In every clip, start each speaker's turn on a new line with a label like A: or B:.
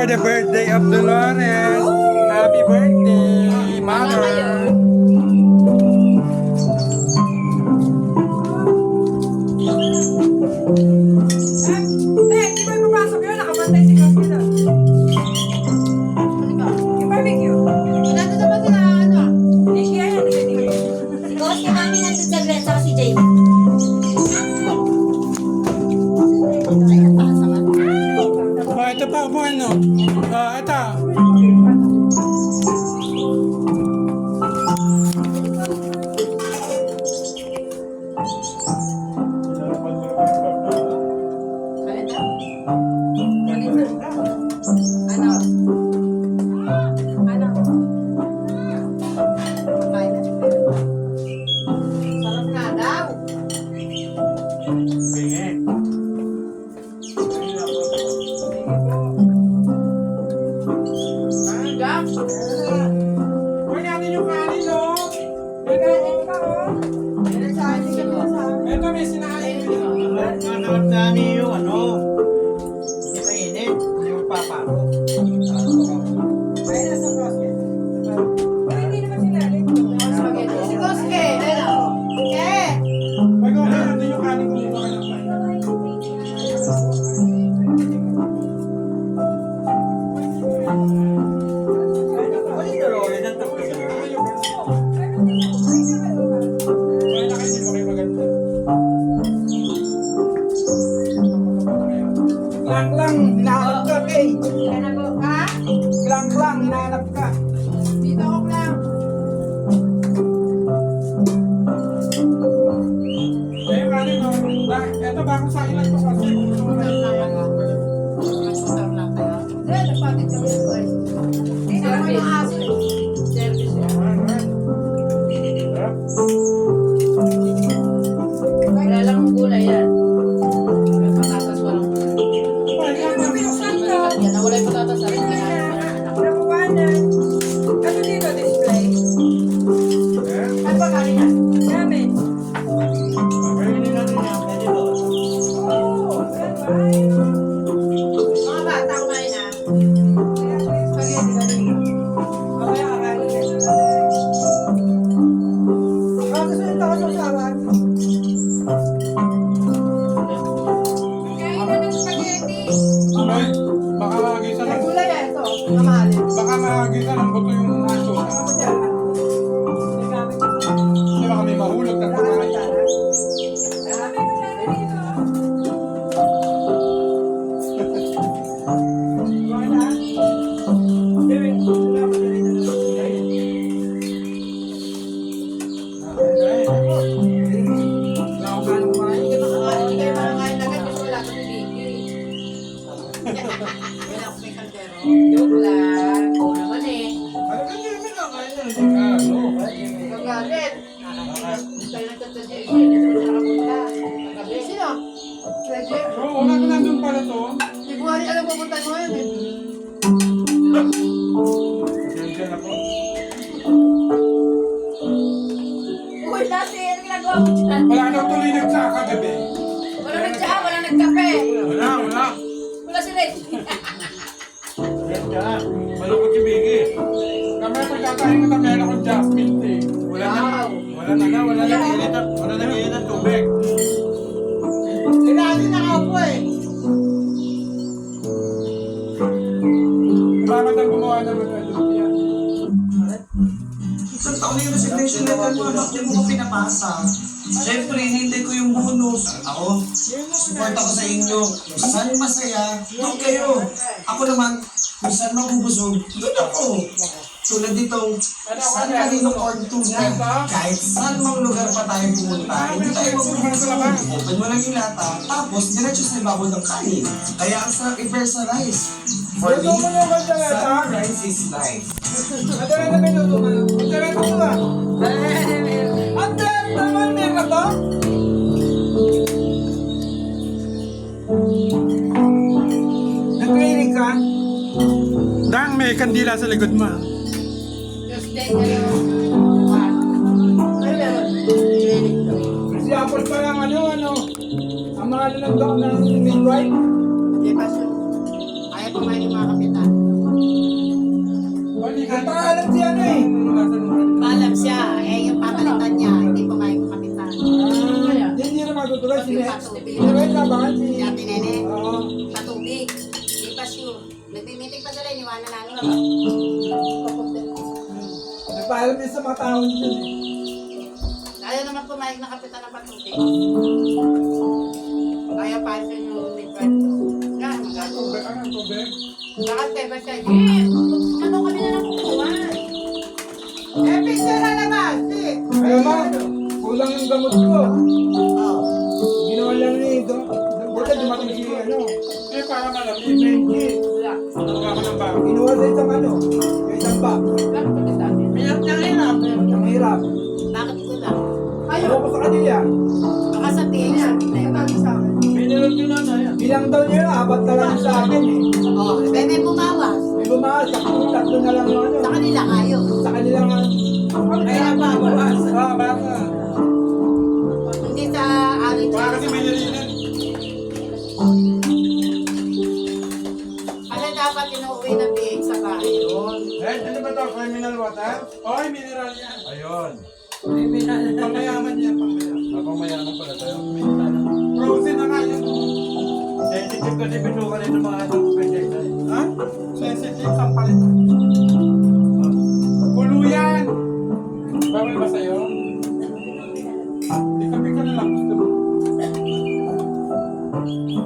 A: for the birthday of Dolores. Happy birthday, Mother.
B: Hindi ba ipapasok yun? Nakabantay si Koski doon. Yung barbecue.
C: Nandun naman sila, ano?
B: Hindi kaya yan.
C: Si Koski, mami nandun sa Glenn, saka si Jay.
A: Oh, ito pa mo ano? Ito.
C: Ano?
B: Ano?
C: Sarap nga daw.
A: Huwag natin yung kanin, no? Ito may sinahin.
D: Nanap namin yung ano, hindi mainit, hindi magpapako.
B: Ayun na sa Koski. Hindi naman sila.
C: Si Koski, ano? Eh!
A: Huwag okay natin yung kanin kung mukha ng kanin.
D: Ano yung dalawa ng tapos na?
A: Kaya na kayo, hindi ba kayo maganda? Lang, hinahanap ka, Kay.
C: Ano po? Ha?
A: Lang, hinahanap ka.
C: Dito ako lang.
A: Kaya yung kanin, no? Ito ba kung sa ilan to kasi kung gusto mo na yun.
C: Nagpapit kami sa boy. Hindi naman yung aso eh. Service eh. Wala lang ang gulay yan. May patatas, walang gulay.
B: Hindi mo binuksan to.
C: Yan, nawala yung patatas. Sabi ko, kinain pa ng anak ko.
B: Nakuwanan. Ano dito display?
C: Ano ba kanina?
B: Namin.
D: Pwede natin yung ganito.
B: Oo. Bye.
C: Mga bata, kumain na.
B: Spaghetti ka rin. Mamaya kakain ka. Gusto nito ako sasawan. Kain na ng spaghetti.
A: Ay, baka mahagisa
C: May
A: ng...
C: gulay yan ito. Mamahalin.
A: Baka mahagisa ng buto yung aso.
B: Ako dyan. May gamit ko.
A: Hindi ba kami mahulog ng kumain?
C: Hindi kayo makakain agad kasi wala kami bigay. Wala akong may kaldero. Joke lang. Oo naman eh. Magalit. Tayo nagtatadya. Hindi naman nakapunta. Kagabi. Sino? Pwede.
A: Oo, wala ko nandun pala to.
C: Hindi ko nga rin alam pupunta mo ngayon eh.
A: Diyan na po.
C: Uy, dati, ano ginagawa mo dyan?
A: Wala daw tuloy nagsa kagabi.
C: Wala nagtsaa, wala nagkape.
A: Wala.
C: Wala si Reggie.
D: Yan ka, malukot yung bigi.
A: Kami pagkakain ko na meron akong jasmine tea.
D: Wala na init ang tubig.
B: Kailangan na ako po eh.
A: Salamat ang gumawa ng mga yan.
E: Isang taon na yung resignation letter mo, bakit mo ko pinapasa? Siyempre, hinintay ko yung bonus. Ako, support ako sa inyo. Kung saan masaya, doon kayo. Ako naman, kung saan mabubusog, doon ako. Tulad ditong San Marino Corn Tuna. Kahit saan mang lugar pa tayo pumunta, hindi tayo mabubusog. Open mo lang yung lata, tapos diretso sa ibabaw ng kanin. Kaya ang sarap i-pair sa rice. For me, sunrise is life.
B: Nag-training ka?
A: Dang, may kandila sa likod mo.
C: Tuesday ngayon. Ano meron? Training daw.
A: Si Apple pa lang ang mahal lang daw ng midwife.
C: Di ba siya? Ayaw kumain yung mga kapitan. patubig.
A: Hindi ba yung labangan si...
C: Si Ate Nene,
A: Oo.
C: patubig. Di pa sure. Nagbi-meeting pa sila, iniwanan namin.
A: Nagpaalam din sa mga tao dito eh.
C: Ayaw naman pumayag na kapitan ng patubig. Kaya pa siya yung request. Yan, magagawa.
A: Tubig, ano, tubig?
C: Bakit ba siya? Eh, ano kami na lang kukuhan? Eh, picture na naman! Eh,
A: Ayaw mo, kulang yung gamot ko.
C: oh.
A: Ginawa lang ni Buta dumating si ano. Eh, para malamig. Benji.
C: Wala.
A: Wala ko ng bag.
E: Kinuha sa isang ano, sa isang bag.
C: Wala ko pa dati.
B: Mayroon niyang hirap.
E: Ang hirap.
C: Bakit ko lang?
E: Ayaw ko sa kanila.
C: Baka sabihin niya.
B: Sabi sa akin.
D: Mineral yun na yan.
E: Bilang daw niya, apat na lang sa akin eh.
C: Oh, may bumawas.
E: May bumakas, tatlo na lang yung ano.
C: Sa kanila kayo.
E: Sa kanila nga.
B: Kaya nababawas.
A: Ah, baka.
C: Hindi sa alin
A: Baka
C: siya.
A: kasi may narinan.
C: Kaya dapat inuwi ng biig sa bahay yun.
A: Eh, ano ba ito? Criminal water? Oy, mineral yan. Ayun.
B: Criminal.
A: Pangmayaman yan, pangmayaman. Pangmayaman pala tayo. Frozen na nga yun.
D: Sensitive kasi bituka rin ng mga pwede.
A: Ha? Sensitive, sampalit. Kulo yan. Bawal ba sa'yo? Ikapi ka na lang. Gusto mo?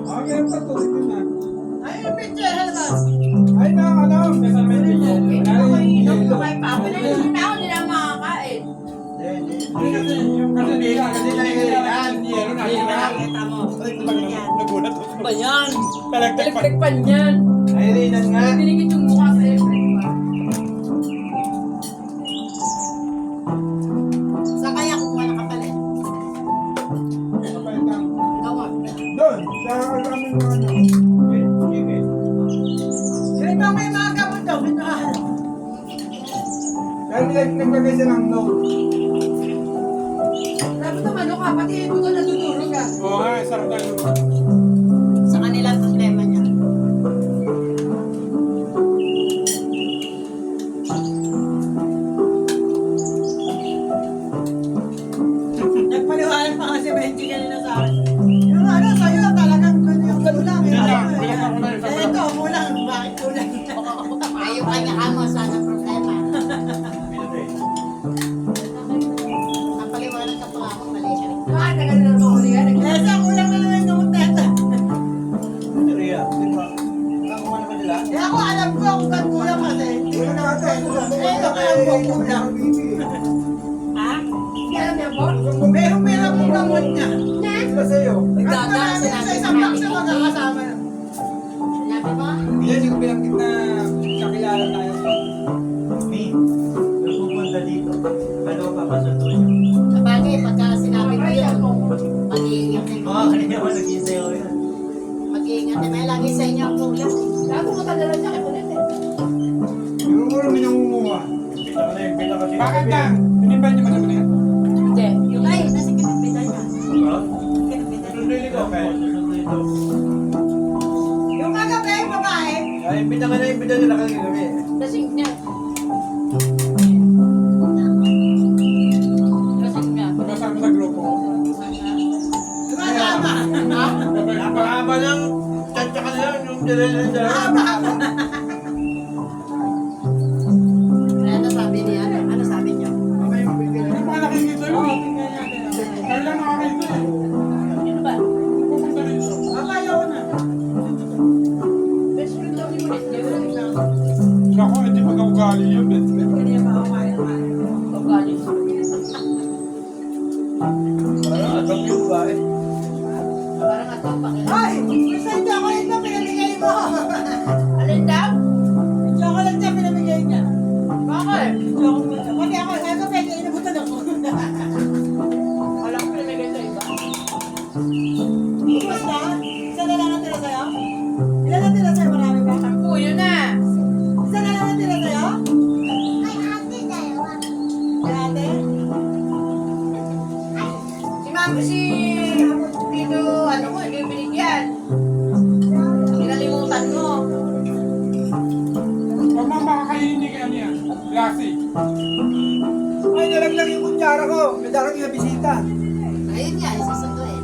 A: Ah, meron pa tubig yun na.
B: Ay, yung picture, Helmas.
A: Ay, na, ano? Nasa may tingin.
B: Inom ko kay Papa. Inom na ako, hindi na makakain.
A: Yung kanila, kanila yan. Yero na, yero na.
C: Kita mo.
A: Nagulat ako.
B: Ba yan?
A: Talagtag pa.
B: Electric pan yan.
D: Ay, Rinan nga.
B: Binigit yung mukha sa electric pan.
C: Sa kaya kung wala kapalit.
A: Kapait lang.
C: Gawag.
A: Doon, sa kami ng ano.
D: Sige.
B: Kasi ba may mga gamot daw, binahan.
A: Kaya nila naglagay siya ng note.
B: Dapat naman, no, pati ito doon natutulog ka.
A: Oo nga, sarap na yun.
C: Sa kanila ang problema niya.
B: Nagpaliwanag pa kasi Benji kanina sa akin. Yung ano, sa'yo talagang yung kulang.
A: Bilang ako na yun.
B: Ito, kulang. Bakit kulang?
C: Ayaw kanya amo, sana problema. Ang paliwanag ka pa ako, mali ka rin.
B: Ah, tagal na mahuli ka. Kaya kulang na naman yung gamot na ito.
D: Ria, di ba? Kakuha naman nila.
B: Eh ako alam ko kung ba't kulang kasi. Hindi ko naman kayo. Eh, ito kaya po kulang. Ha? Alam niya po? Pero pera mo gamot niya.
E: Sila sa'yo.
C: Nagdadaan
B: Sa isang box na magkakasama na.
C: Sinabi mo?
E: Hindi, hindi ko pinakit na kakilala tayo.
D: Me, pupunta dito. Ano pa pasunduin nyo?
C: Sabagay, pagka sinabi ko yun, mag-iingat din.
D: Mga kanina ba nag-isay ako yun?
C: Mag-iingat din. May lagi sa inyo ang kulang.
B: Lahat mo matadala niya kay Pulit eh.
E: Yung ulo mo niyang umuha.
D: Kita ko na yung pila kasi.
A: Bakit na? Tinimbay niyo man naman yan?
B: Hindi.
C: Yung ay, nasa kinapitan niya.
D: Ha?
C: Kinapitan.
D: Susunduin ko. Susunduin ko.
B: Yung kagabi, babae.
D: Ay, imbita ka na imbita nila kagabi.
B: Lasing niya. Lasing niya.
A: Kasama sa grupo.
B: Tumatama.
D: Napakahaba ng tantya ka nila yung dala.
C: Ano sabi niya? Ano sabi niyo?
A: Hindi pa nakikita yun. Kaya lang nakakita eh.
B: Sino ba?
A: Pupunta rito.
B: Ayaw na. Best friend daw ni Pulit.
A: Naku, hindi mag-ugali yun. Best friend.
B: Hindi niya makakain. Pagkalis.
D: Atong yung babae.
C: Parang ato pa.
B: Ay! Presente ako ito, pinamigay mo! Alin daw? Chocolate niya, pinamigay niya. Bakit? Chocolate. Pati ako, ito pwede, inabutan ako. Wala ko pinamigay sa iba. Bukas na? Isa na lang ang tira sa'yo? Ilan ang tira sa'yo? Marami ba? Sampu, yun na! Isa na lang ang tira sa'yo? Kay ate, dalawa. Kay ate? Si Ma'am, si Tito, ano mo, hindi binigyan. Kinalimutan mo.
A: Huwag mo makakainin ni ano yan. Lassie.
E: Ay, nalaglag yung kutsara ko. May darating na bisita.
C: Ayun nga, isasunduin.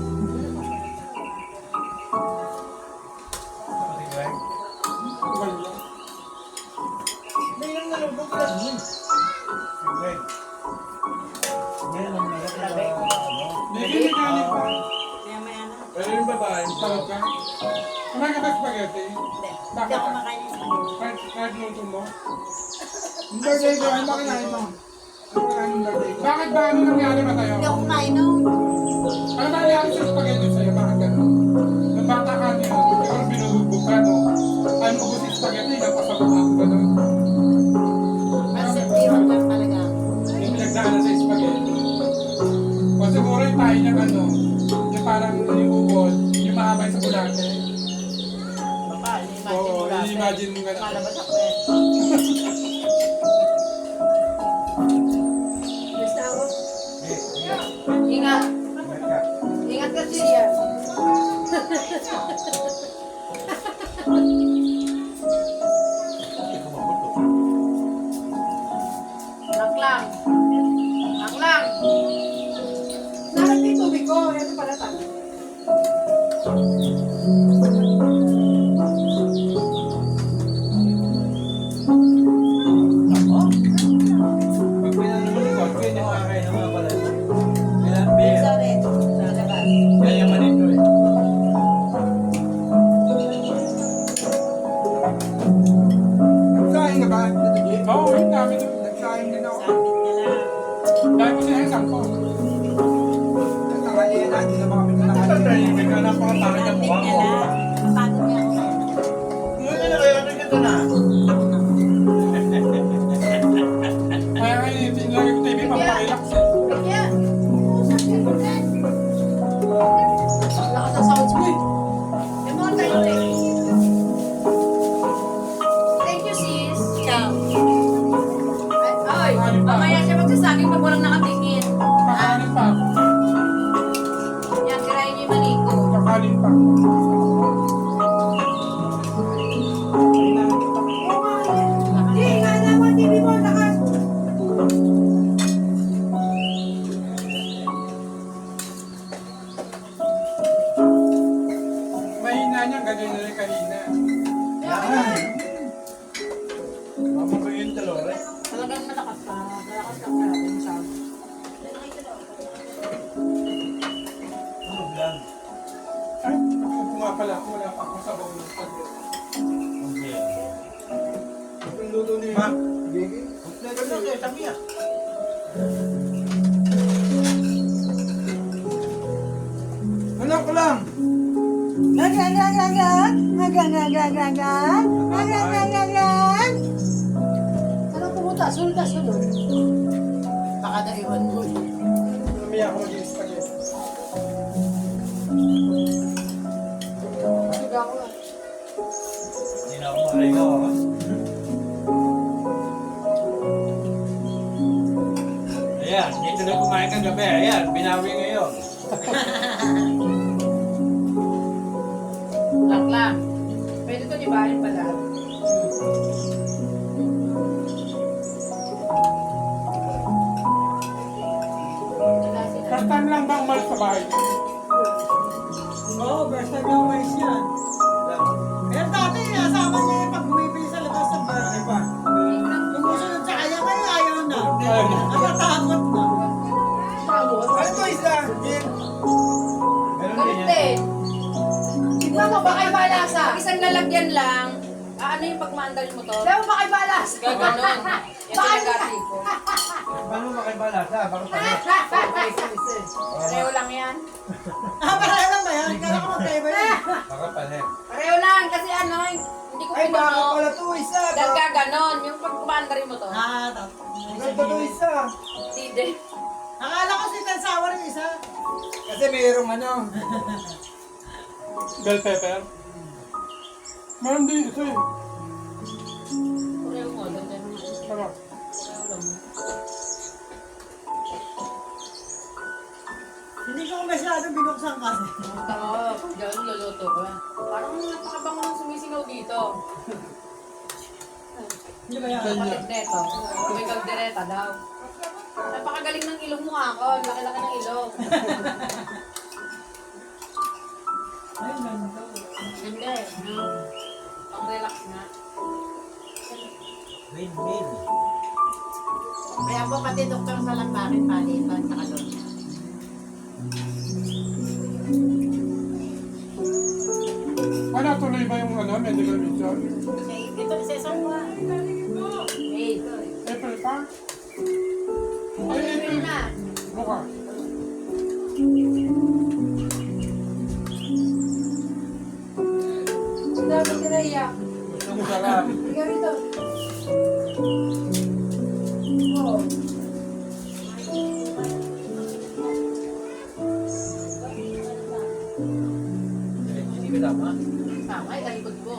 A: Hindi kanin pa.
B: Maya-maya na.
A: Pero yung babae, tawag ka. Kumain ka ba spaghetti?
B: Hindi
A: Bakit?
B: ako makain.
A: Kahit luto mo? Yung birthday ko, ano ba kinain mo? Ano kinain yung birthday ko? Bakit ba? Ano nangyari ba tayo?
B: Hindi ako kumain nun.
A: Ano ba nangyari sa spaghetti sa'yo? Bakit gano'n? Nung bata ka niya, siguro binubugbog ka, no? Ay mo si spaghetti, napasabot ako gano'n.
B: Kasi zero lang talaga.
A: Yung pinagdaanan sa spaghetti. O siguro yung tayo niyang ano, yung parang yung uod, yung mahabay sa bulate.
B: Baka, imagine
A: Oo,
B: mo lang.
A: i-imagine mo nga.
B: Malabas ako eh. Basta ako.
C: Ingat. Ingat kasi yan. Laklang. Laklang.
B: Nakit yung tubig ko. Ito pala tayo.
D: Pag pinanaman ko, pwede makakain naman pala. Kailan beer?
B: Sorry. Sa labas.
D: Yan yung manito eh.
A: Nagsahin ka ba? Oo, yun namin. Nagsahin din ako.
B: Sabit na lang.
A: Dahil ko siya isang ko. Tanghalian na, hindi naman kami
D: Ano
A: tanghalian.
D: tayo? May ka napakapangit ang
B: Sabit
D: mukha
B: na
D: mo.
B: lang. Paano niya ako?
D: Ngayon na kayo, ano ganda na?
A: Kaya ngayon, tinlagay ko TV, pampakilak siya.
C: Kaya. Lakas ng sounds mo eh. Yung mga tayo eh. Thank you, sis.
B: Ciao.
C: Ay, mamaya siya magsasaging pag walang nakatingin.
A: Kakanin pa.
C: Yan, tirahin niyo yung maniko.
A: Kakanin pa.
B: Hindi, nga naman. TV mo. Lakas.
A: Mahina niya, ganyan na rin kanina.
D: Mama ko yung talore.
C: Talagang malakas ka. Malakas lang ka natin sa...
D: Tulog lang.
A: Ay, ako nga pala, wala pa akong sabaw ng spaghetti.
D: Okay.
A: Yung luto ni
D: Ma.
A: Gigi.
D: Kompleto na kayo, sabi ah.
A: Anak ko lang.
C: Anong pumunta? Sulta, sulod. Baka naiwan mo.
A: Namaya ako maging spaghetti.
C: Sige ako nga.
D: Hindi na ako makaligaw ah. Ayan, dito na kumain kang gabi. Ayan, binawi ngayon.
C: Laklang. Pwede to dibahin pala.
A: First time lang ba umalis sa bahay niyo?
B: Oo, basta yung mais yan. Pero dati, asama niya yung pag bumibili sa labas ng bahay.
A: Ano pa?
B: Yung musunod sa kanya, ngayon ayaw na.
A: Ayaw na.
B: Natatakot na.
A: Ano to isa? Gin.
D: Meron din
C: Galit
D: yan.
C: eh. Tignan mo, baka yung balasa. Isang lalagyan lang. Ano yung pagmandal mo to? Tignan mo, baka yung balasa. Gaganon. Yung pinagati ko.
D: Paano makibalasa? Baka pala.
C: Pareho lang yan.
B: Pareho lang ba yan? Kala ko magkaiba yan.
D: Baka pala.
C: Pareho lang. Kasi ano, hindi ko pinuno.
A: to isa.
C: Dahil gaganon. Yung pagkumandarin mo to.
A: Ganito to isa.
C: Hindi.
B: Akala ko si Tansawa rin isa.
A: Kasi mayroong ano. Bell pepper. Meron din ito eh.
C: Pareho mo. Ganda naman.
A: Tama.
C: Pareho lang.
B: Hindi ko masyadong binuksan kasi.
C: Oo, diyan luluto ko. Parang napakabango ng sumisingaw dito.
B: Hindi ba yan?
C: Kapatid neto. May kaldereta daw. Napakagaling ng ilong mo ako. Laki-laki ng ilong.
B: Ay, ganda.
C: Hindi. Pang-relax na.
D: Win-win.
C: Kaya po pati doktor sa lambakin, palitan, saka doon.
A: Ano, tuloy ba yung ano, medical mission?
C: Ito, Cesar mo. Eh, ito.
A: April pa? Ay,
C: April
A: April.
C: na.
A: Buka.
B: Dapat ka naiyak.
D: Gusto mo sarap.
B: Ikaw rito. Oo.
D: Hindi ka tama.
C: Tama, ay, talikod ko.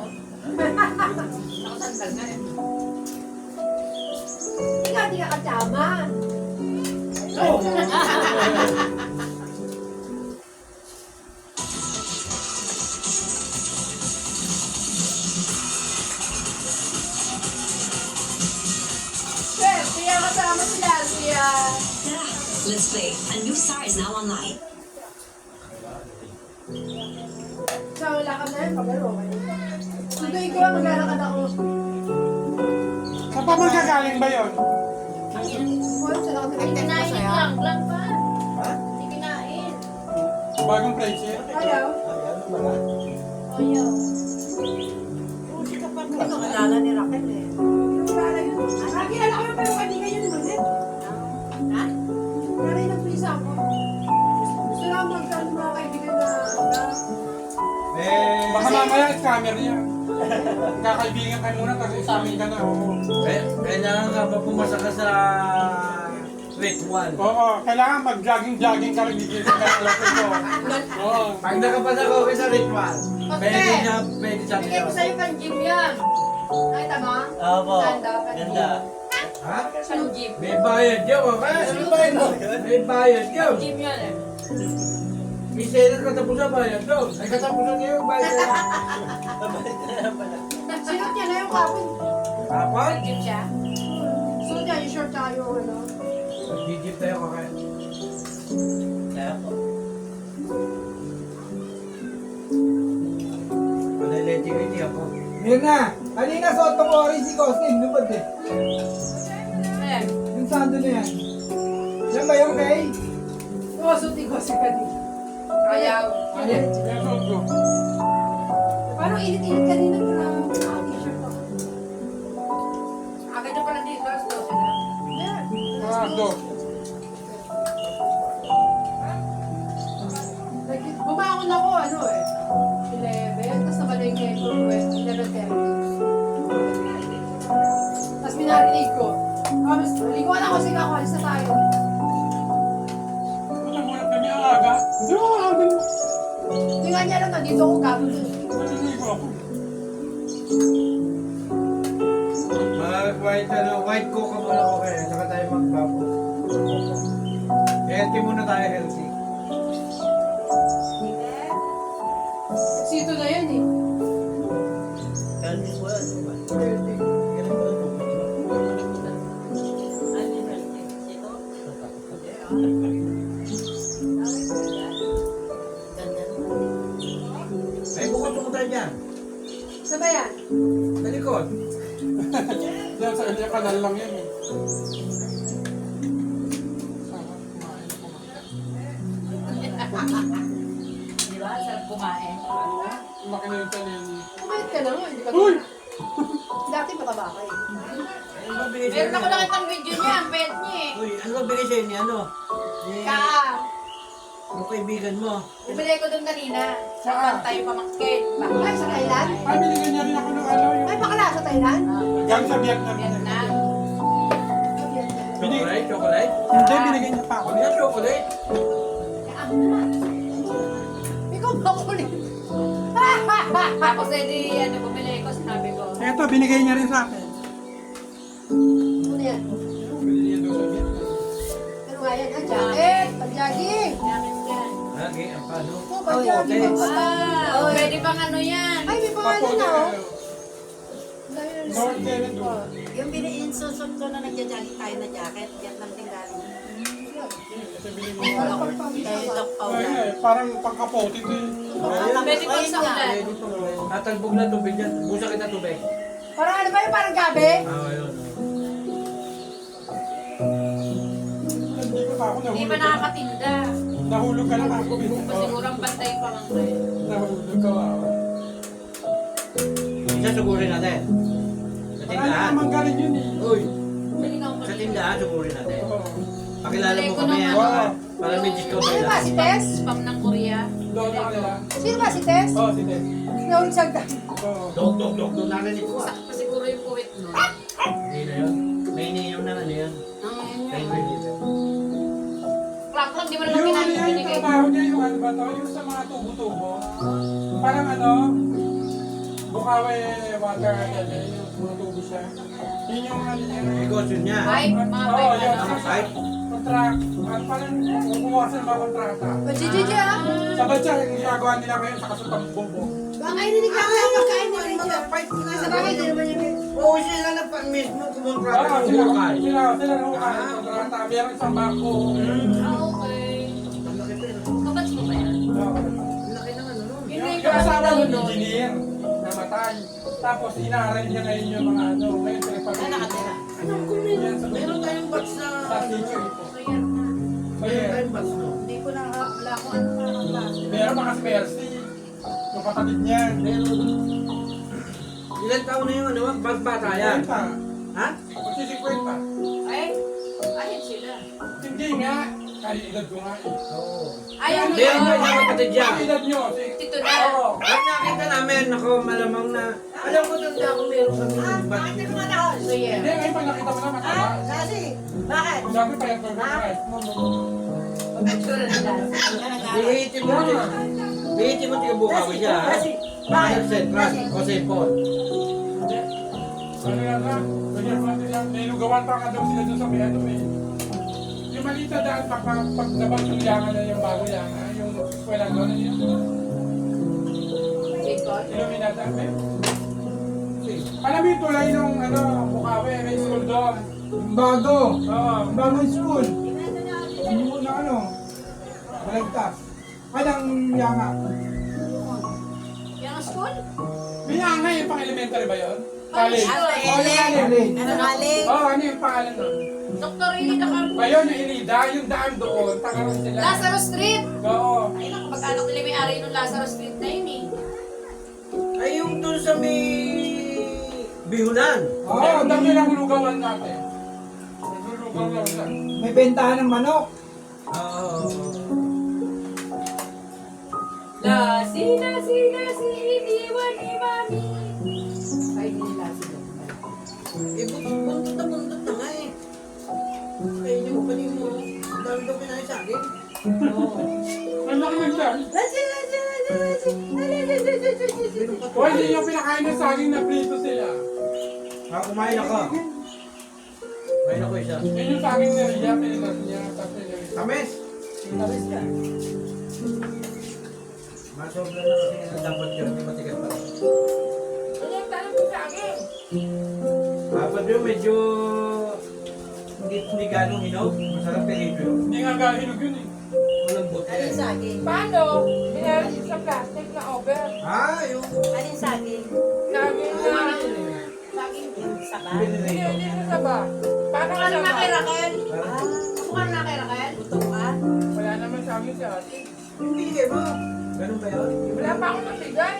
C: Nakasandal na eh.
B: Ikaw, di ka kasama.
C: Sir, siya kasama sila, siya.
F: Tara, let's play. A new star is now online.
B: Sa lakad na yun, kabalo. Tuloy ko, maglalakad ako.
A: Sa pa magkagaling ba yun?
B: Ano, sa lakad
C: Ay,
B: na
C: kinain ni Blanc, Blanc ba?
D: Ha?
C: Hindi kinain.
A: Bagong place eh.
B: Ayaw.
D: Ano ba?
C: Ayaw.
B: Ito, kilala ni Raquel eh. Kilala yun. Ah, kilala ko yun, pero kanina yun naman eh.
C: Ha?
B: Nanay ng pulis ako. Gusto lang magkano mga kaibigan na...
D: Eh,
A: Baka mamaya scammer niya. Kakaibigan ka muna kasi isamin ka na. Oo.
D: kailangan ka ba pumasa ka sa rate 1?
A: Oo, kailangan mag-jogging-jogging ka rin dito sa kalapit mo. Oo.
D: Pag nakapasa ko sa rate 1, pwede sa
C: Bigay ko sa'yo pang gym yan. Nakita mo?
D: Opo.
C: Ganda, ganda.
D: Ha?
C: Pang gym.
D: May bayad yun, okay? Ano bayad mo? May bayad yun.
C: Gym yan eh.
D: May seller katapusan bayad doon. Ay katapusan niya yung bayad na.
B: Sinot niya na yung kapon.
D: Kapag?
C: Pang gym siya.
B: Sunod niya yung short tsaka yung ano.
D: Mag-digit tayo kakaya. Kaya po. Pala-electricity ako.
G: Mirna, kanina sa auto ko rin si Costin, lupad eh.
C: Eh,
G: Yung sando na yan. Yan ba yung kay?
B: Oo, suti ko si Kadi.
C: ayaw.
A: Kaya suot ko.
B: Parang init-init kanina para naka-t-shirt ako.
C: Agad na pala dito, alas 12 na.
B: Yan.
A: Ah, do.
B: Bumakon ako, ano eh. 11, tapos nabalengke ko, 11:30. Tapos minarinig ko. Tapos, lingkuan ako, sige ako, alis na tayo.
A: Nagulat kami ang aga. Di ba ang aga?
B: Hindi nga niya alam na, dito ako gagawin.
A: Naliligo ako.
D: White coke muna ako kaya. Saka tayo magbago. Healthy muna tayo, healthy.
B: Sito na yan eh.
D: Healthy po yan. Ay, bukod mo tayo dyan.
B: Saan ba yan?
D: Talikod.
A: Diyan sa kanya kanal lang yan eh. Sarap kumain ako.
C: Di ba? Sarap kumain.
A: Laki na yung tanini.
B: Kumain ka lang, hindi ka
A: Uy!
B: Dati mataba ka eh.
D: Ano ba bigay
C: Meron ako nakitang video niya, ang pet niya eh.
D: Uy, ano ba bigay sa'yo ni ano? Ni yung kaibigan mo.
C: Ibigay ko doon kanina. Sa
A: Saan?
C: pantay pamakit.
B: Ay, sa Thailand?
A: Ay, binigyan niya rin ako ng ano yung...
B: Ay, bakla sa Thailand?
A: Gang sa Vietnam.
C: Vietnam.
D: Chocolate? Chocolate?
A: Hindi, binigyan niya pa ako.
D: Ano yan, chocolate?
B: Ikaw ba kulit?
C: Tapos edi, ano, bumili ko, sinabi ko.
A: Eto, binigay niya rin sa akin.
B: Ano yan?
A: Binigyan niya doon sa Vietnam.
B: Ano nga yan? Ah, jacket! Pag-jogging!
C: Namin yan.
D: Okay, ang paano?
B: Oh, pag-jogging!
C: Ah, pwede pang ano yan.
B: Ay, may pangalan na oh!
A: North Canada.
C: Yung biniinsusot ko na nagja-jogging tayo na jacket, Vietnam din galing.
A: Kasi binigyan niya.
B: Wala ko pa
C: Kay Doc
A: Ay,
C: Paula.
A: parang pangkapotit eh.
C: Pwede pang sa ulan.
D: Tatalbog na tubig yan. Busa kita tubig.
B: Parang ano ba yun? Parang gabi?
D: Ah, ayun.
C: Hindi pa nakakatinda.
A: Nahulog ka na ka.
C: Bubog pa siguro ang bantay pa lang kayo.
A: Nahulog ka, wow.
D: Minsan sugurin natin. Sa
A: Marami
D: tindahan.
A: naman galing yun eh.
D: Uy,
C: Bili na ako
D: sa
C: kanina.
D: tindahan sugurin natin.
A: Oo.
D: Pakilala mo
C: Bili ko
D: kami
C: ng
D: yan.
A: ano,
D: Para may discount
B: Sino ba
D: tayo.
B: si Tess?
C: Spam ng Korea.
A: Doon na kanila.
B: Sino ba si Tess?
A: Oo, si Ted.
B: Nahulog sa agdan.
A: Oo.
D: Dok, narinig ko ah.
C: Sakto pa siguro yung puwit nun.
D: Hindi na yun. May iniinom na ano yan. Kay Bridget.
C: Clock, di mo naman
A: Yung ano
C: kinain
A: yan, yung
C: binigay.
A: trabaho niya, yung ano ba to, yung sa mga tubo-tubo. Parang ano, Bukawe water, yung tubo siya. Yun yung ano niya.
D: Negosyo niya.
C: Pipe, mga
A: Oo,
C: pipe
A: yun.
C: ano.
D: Pipe?
A: Contract. Parang kumuha sa mga kontrata.
B: Gigi ah.
A: Sa bansa, yung ginagawa nila ngayon sa kasutang bumbo.
B: Baka narinig ako yung pagkain mo rin siya. Sa bagay, di naman yung...
D: Oo, sila na pa mismo kumontrata
A: Oo,
D: ng
A: sila
D: bukay.
A: na hukay. Kontrata. Meron isang bako.
C: Ah, okay. Kabats mo ba yan?
D: Laki ng ano nun.
C: Yun na yung
A: Yung asawa
C: gamit
A: ng
C: nun.
A: engineer, namatay. Tapos inaaral niya ngayon yung mga ano. Ngayon sila pag- Yan sa
D: Meron tayong batch na...
A: sa teacher ito.
C: So, yan.
D: Meron tayong batch no.
B: Hindi ko na wala akong ano parang klase.
A: Meron pa kasi Mercy. Yung kapatid niya.
D: Ilan taon na yung ano? Bata yan.
A: Kwenta.
D: Ha?
A: Magsisikwenta.
C: Ay, ayun sila.
A: Hindi nga. Kaya edad ko nga eh.
D: Oo.
C: Ayaw mo
D: Meron
C: yun.
D: pa yung kapatid niya.
A: Ang edad niyo.
C: Tito na.
A: Oo.
D: Pag nakita namin, ako malamang na... Alam ko tanda ako meron kami yung batch
B: Bakit
D: nito.
B: mo na ako?
C: So, yeah.
A: Hindi, ngayon pag nakita mo na mataba.
B: Kasi, bakit?
A: Sabi pa yan, right.
D: Bihitin mo siya. Bihitin mo tiga bukawi siya, ha? Bakit? Sentral o Sepon.
A: Hindi. Ano yan na? Ganyan pa natin yan. May lugawan pa ka daw sila doon sa may ano eh. Yung maliit na daan pa pag nabang yung yangan na yung bago yangan. Yung eskwela doon. Ano yun?
C: Bacon.
A: Iluminata. Alam mo yung tulay nung ano, Bukawi, may school doon.
G: Bago.
A: Oo.
G: Bagong school. Hindi mo na ano. Balagtas. Anong yanga?
C: Yung school?
A: May yanga yung pang elementary ba yun? College.
C: Ano,
A: Oh, yung college.
B: Ano kaling?
A: Oo, ano yung pangalan nun?
C: Dr. Ili Nakam.
A: Ayun, yung Ilida, yung daan doon, takaroon sila.
C: Lazaro Street.
A: Oo.
C: Ay, naku, mag-anak nila may ari nung Lazaro Street na yun eh.
D: Ay, yung doon sa may... Bihunan.
A: Oo, ang dami lang lugawan natin. Lugaw lang sila.
G: May bentahan ng manok.
D: Oo.
C: Lasi, iniwan ni Mami. Ay, hindi lasi doon.
D: Eh, buntot na nga eh. Kaya niyo mo kanino mo. Ang dami daw pinahin sa akin.
A: Ang laki ng tiyan. O, hindi yung pinakain ng saging na prito sila.
D: Kumain ako. Kumain ako isa.
A: Yun yung saging na riya, pinilas niya. Tapos nilagay.
D: Kames!
A: Tapos ka.
D: Masobra na kasi ang dapat yun. May matigas pa.
C: Ano yung tanong ko sa akin?
D: Dapat yun medyo... Hindi ganong hinog. Masarap pero yun.
A: Hindi nga gahinog yun eh.
D: Walang buti.
B: Alin saging?
C: Paano? Binayad sa plastic na over.
D: Ah, yung...
B: Alin saging?
C: Saging na.
B: Saging saba?
C: Hindi sa saba. Paano ka
B: Ano na kay
C: saba?
B: Raquel?
D: Parang...
B: Ano na kay Raquel? Gutom ka?
C: Wala naman saging sa atin.
D: Yung binigay mo. Ganun ba yun?
C: Wala pa ako nabigay.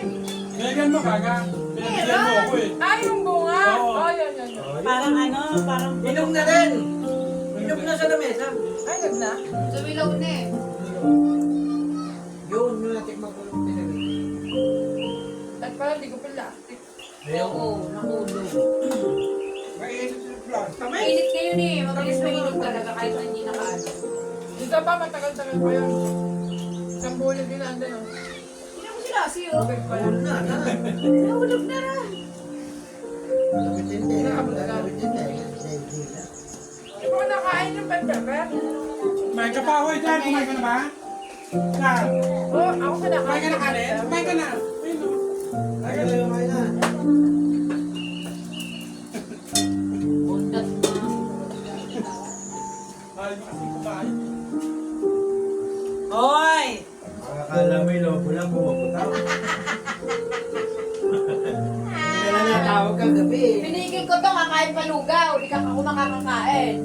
A: Binigyan mo kaga. Binigyan mo ako eh.
C: Ah, yung bunga.
A: Oo.
C: Oh, yan.
B: Parang ano, parang...
D: Inom na rin! Inom na sa lamesa.
C: Ay, nag na? Sumilaw na eh.
D: Yun, yung natikman ko yung pinagay.
C: At pala, hindi ko plastic.
D: Ayun.
C: Oo, nakulog.
A: Mainit yung plastic.
C: Mainit ngayon eh. Mabilis mainit talaga kahit na hindi nakaano. Dito pa, matagal-tagal pa yun. Isang bulig yun ando no. Hindi mo sila kasi oh.
D: Ayun na.
C: Nahulog na ra.
D: Hindi
C: Hindi mo nakain ng pandagat.
A: Kumain ka pa, hoy, dyan. Kumain ka na ba? Na.
C: Oh, ako ka nakain.
A: Kumain ka na kanin? Kumain ka na. Ayun o.
D: Ay, ka tayo kumain na.
C: Bundat na.
A: Ay, kasi kumain.
B: Hoy!
D: Akala mo yung lobo lang bumabutaw. Hindi na natawag kang gabi.
C: Pinigil ko to, kakain palugaw. Di ka ako makakakain.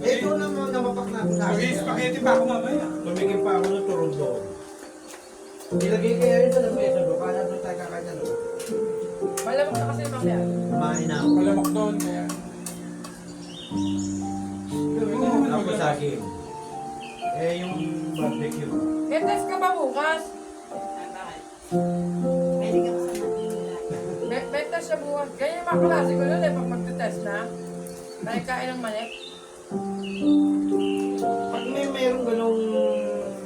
D: Ito naman namapak na ako sa akin.
A: Mag-spaghetti pa ako mamaya.
D: Tumigil pa ako ng turundo. Nilagay kaya rin sa lamesa doon. Kaya doon tayo kakain na doon.
C: Malamang na kasi mamaya.
D: Kumain na ako.
A: Malamok doon, kaya.
D: Tapos sa akin. Eh, yung barbecue.
C: Eh, test ka ba bukas?
B: Pwede ka masama.
C: May test siya bukas. Ganyan yung mga klase ko nun eh, pag magte-test na. Nakikain ng mani.
D: Pag mayroong ganong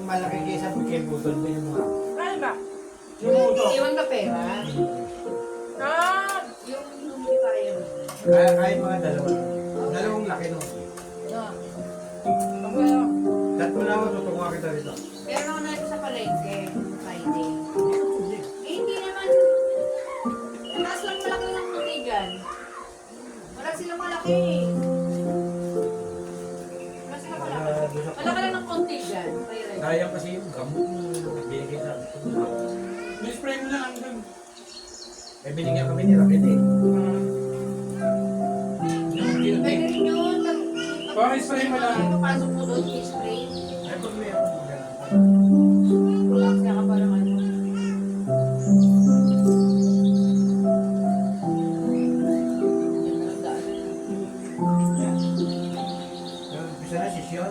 D: malaki kaysa pagkaibutan mo yung mga.
C: Ano ba?
A: Yung uto.
C: Iwan ka pera? Ah!
B: Yung hindi tayo.
D: Kahit mga dalawa. Dalawang laki no.
C: Ah. Ako
D: Tatlo na ako, tutunga kita rito.
B: Pero naman na sa palengke. Friday. Eh, hindi naman. Taas lang malaki ng puti dyan. Wala silang malaki. Wala silang malaki. Malaki lang ng konti dyan. Friday.
D: Sayang kasi yung gamot mo binigay sa akin.
A: Ni-spray mo na lang doon.
D: Eh, binigyan kami ni Rakit eh.
B: Pwede rin yun.
A: Baka spray mo lang.
B: Papasok mo doon, i-spray.
D: Ay, pag may ako
B: Relax ka pa naman.
D: Bisa na sisyon.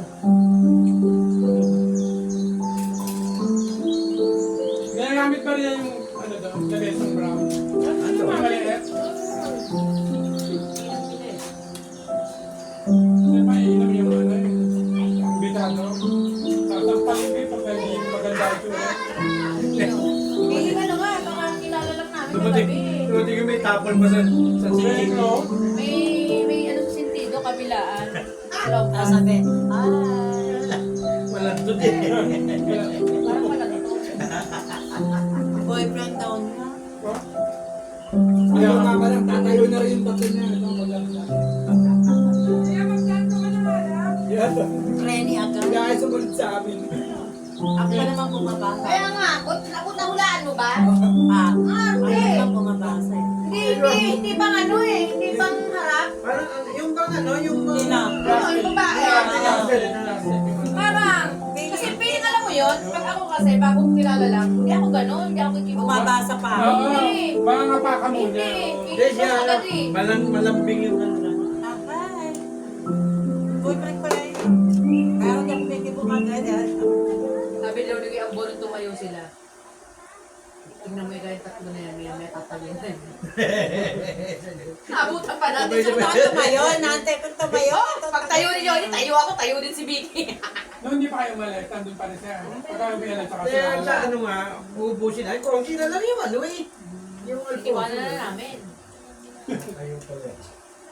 A: Ginagamit ba rin yung, ano doon, the lesson brown? Ano ba maliit? Hindi pa iinom yung ano, yung bitano. Tapos ang palibig pag naging maganda ito eh.
B: Eh, ano nga, baka kilala lang namin
D: Dumating,
B: kagabi.
D: dumating yung may tapon pa sa
A: Spray
D: sisyon.
A: ko.
B: May ano sa sentido, kabilaan. Loob na.
F: Sabi,
D: Walang doon eh.
B: Parang wala na to.
F: boyfriend daw niya.
G: Ayaw nga pa lang, tatayo na rin yung bato niya. Ito, maganda.
C: Kaya magkanto ka na nga lang.
G: Yan.
F: Renny agad.
G: Kaya ay sumunod sa amin.
F: Ako pa naman bumabasa.
B: Kaya nga, abot na hulaan mo ba?
F: Ah,
B: Ah,
F: ako
B: hindi.
F: naman bumabasa.
B: Hindi pang ano eh. Hindi pang harap.
D: Parang yung bang ano, yung
F: Sino?
B: Ano, yung babae. Parang, kasi feeling alam mo yun, pag ako kasi, bagong kilala lang, hindi ako ganun, hindi ako kikibuha.
F: Bumabasa pa.
A: Oo, mga nga ka muna.
B: Hindi,
D: Hindi siya,
B: kikibuha agad eh.
D: malambing yung ano na.
F: Abay. Boyfriend ko lang yun. Kaya hindi ako kikibukan agad.
C: Sabi daw naging ang bono tumayo sila. Tingnan mo yung kahit tatlo na yan, may tatagin na yun. Abutan pa natin sa
F: Gusto ko tumayo. Nantay ko tumayo.
B: Pag tayo ni Johnny, tayo ako, tayo din si Vicky.
A: Noon hindi pa kayo umalis, nandun pa rin siya. Pagka umalis, saka
D: Kaya
A: siya.
D: sa ano nga, uubusin ay, konti na lang yung ano eh. Yung
B: Iwanan na namin.
D: Ayun pala.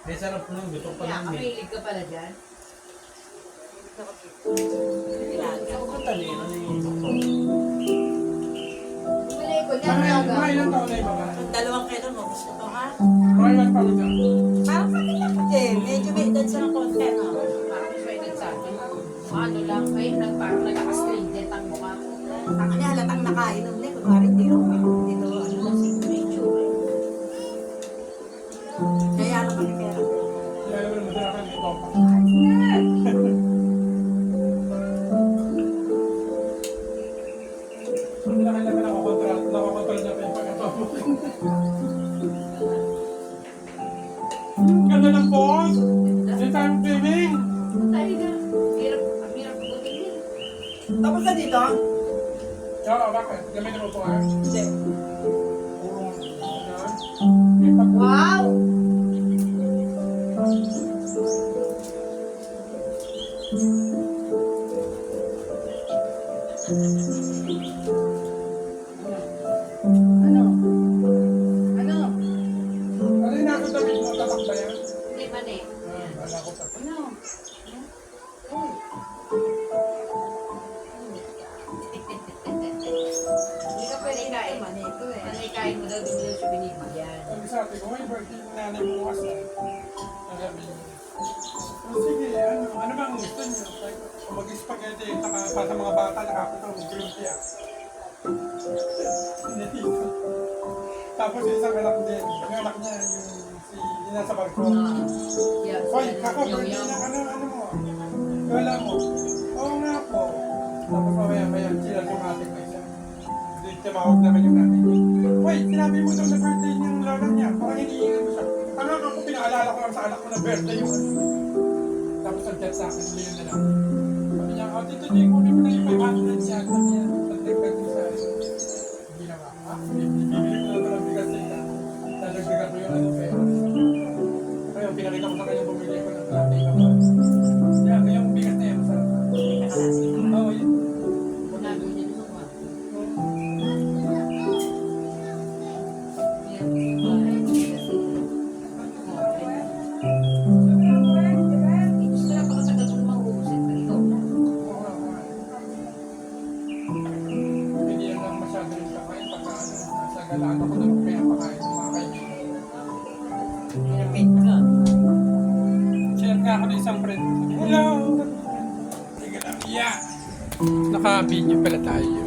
D: May sarap nun, gusto pa
B: Kaya
D: namin.
B: kapilig ka pala dyan.
D: Ako pa talino na yung
B: Bumili ko niya,
A: Mga
B: talaga.
A: ilang taon na yung babae?
F: 2 kilo mo. Gusto ko ha?
A: Mga ilang taon na?
F: Parang sakit ako din. Medyo may edad sa ng konti. No?
B: Parang persuaded sa akin. Ano lang, may parang nag-astringent ang mukha.
F: Taka niya halatang nakainom din. Kunwari dito. Dito ano. Medyo. Kaya lang kami pera.
A: Kaya naman madala ka ng ito. Hindi na kailangan nakakontrol na pa yung pagkatopo. Ganda ng boss! Hindi tayo swimming!
B: Tayo na. Ang hirap buting yun.
F: Tapos na dito?
A: Oo, bakit? Gamitin mo po ah.
F: Hindi.
B: Wow! Ano? Ano?
A: Ano yung nasa damit mo? Tatak ba yan?
B: Hindi man eh.
A: Wala ko pa.
B: Ano? Hindi ka pwede kain.
F: Ito eh.
B: Ano kain mo daw, di mo daw siya binibigyan.
A: Sabi sa atin, kung may birthday ng nanay mo bukas na, sabi niyo, "Oh, sige, ano bang gusto niyo? Like, kung mag-spaghetti, para sa mga bata, nakapito, mag-lumpia. Pinatito. Tapos yung isang anak din, yung anak niya, yung nasa barko.
B: Yeah,
A: Hoy, kako,
B: yung
A: birthday na, ano mo? Wala mo. Oo nga po. Tapos mamaya sila dumating na isa. Hindi tumawag naman yung nanay niya. Uy, sinabi mo daw na birthday niyang lola niya. Parang hinihingan mo siya. Ano ako pinaalala ko lang sa anak ko na birthday yung ano. Tapos nag-chat sa akin, hindi yun na lang. Sabi niya, oh, Tito Jay, kunin mo na yung 500 siya. Sabi niya, pagdagdag ko sa hindi na nga. Bibili ko na ito ng bigas nila. Dadagdagan ko yung ano pera. Kaya pinakita ko sa kanya bumili ko ng latte na ba. Yan, yung bigas na yan. Oo, yun.
C: Nagawin niya dito ba? Gusto na pakatagal kung mauusin ka ikaw na.
A: Oo nga, oo nga. Hindi yan lang masyado yung kakain pagka ano, nasa galaan ako na pinapakain ng mga kaibigan.
C: Pinapit ka.
A: Share nga ako ng isang friend. Hello! Sige lang, yeah! Naka-video pala tayo.